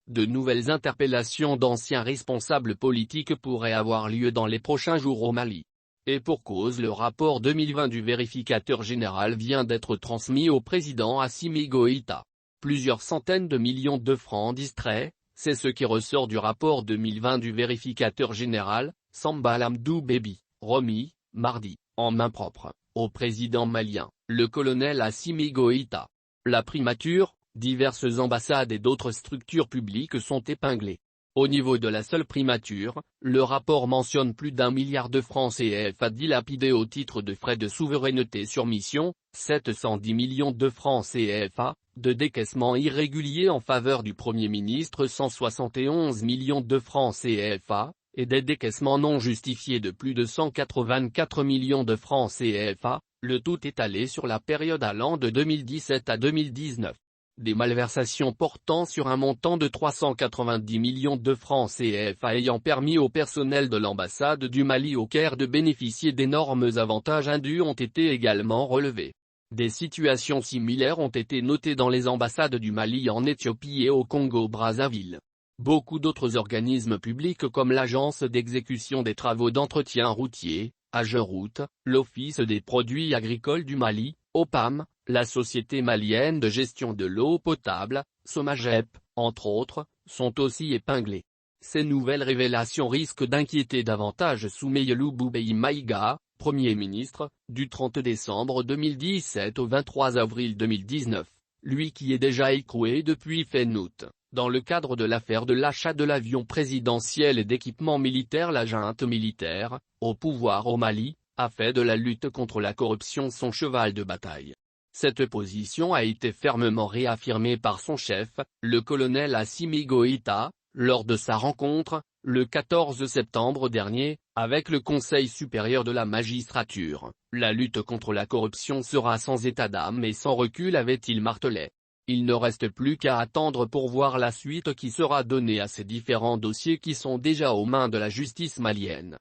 De nouvelles interpellations d'anciens responsables politiques pourraient avoir lieu dans les prochains jours au Mali. Et pour cause, le rapport 2020 du vérificateur général vient d'être transmis au président Assimi Goïta. Plusieurs centaines de millions de francs distraits, c'est ce qui ressort du rapport 2020 du vérificateur général, Samba Lamdou Bébi, remis, mardi, en main propre, au président malien, le colonel Assimi Goïta. La primature, diverses ambassades et d'autres structures publiques sont épinglées. Au niveau de la seule primature, le rapport mentionne plus d'1 milliard de francs CFA dilapidés au titre de frais de souveraineté sur mission, 710 millions de francs CFA, de décaissements irréguliers en faveur du Premier ministre 171 millions de francs CFA, et des décaissements non justifiés de plus de 184 millions de francs CFA, le tout étalé sur la période allant de 2017 à 2019. Des malversations portant sur un montant de 390 millions de francs CFA ayant permis au personnel de l'ambassade du Mali au Caire de bénéficier d'énormes avantages indus ont été également relevés. Des situations similaires ont été notées dans les ambassades du Mali en Éthiopie et au Congo-Brazzaville. Beaucoup d'autres organismes publics comme l'Agence d'exécution des travaux d'entretien routier, AGEROUTE, l'Office des produits agricoles du Mali, OPAM, la Société malienne de gestion de l'eau potable, SOMAGEP, entre autres, sont aussi épinglés. Ces nouvelles révélations risquent d'inquiéter davantage Soumeylou Boubèye Maïga, Premier ministre, du 30 décembre 2017 au 23 avril 2019, lui qui est déjà écroué depuis fin août. Dans le cadre de l'affaire de l'achat de l'avion présidentiel et d'équipements militaires, la junte militaire, au pouvoir au Mali, a fait de la lutte contre la corruption son cheval de bataille. Cette position a été fermement réaffirmée par son chef, le colonel Assimi Goïta, lors de sa rencontre, le 14 septembre dernier, avec le Conseil supérieur de la magistrature. La lutte contre la corruption sera sans état d'âme et sans recul, avait-il martelé. Il ne reste plus qu'à attendre pour voir la suite qui sera donnée à ces différents dossiers qui sont déjà aux mains de la justice malienne.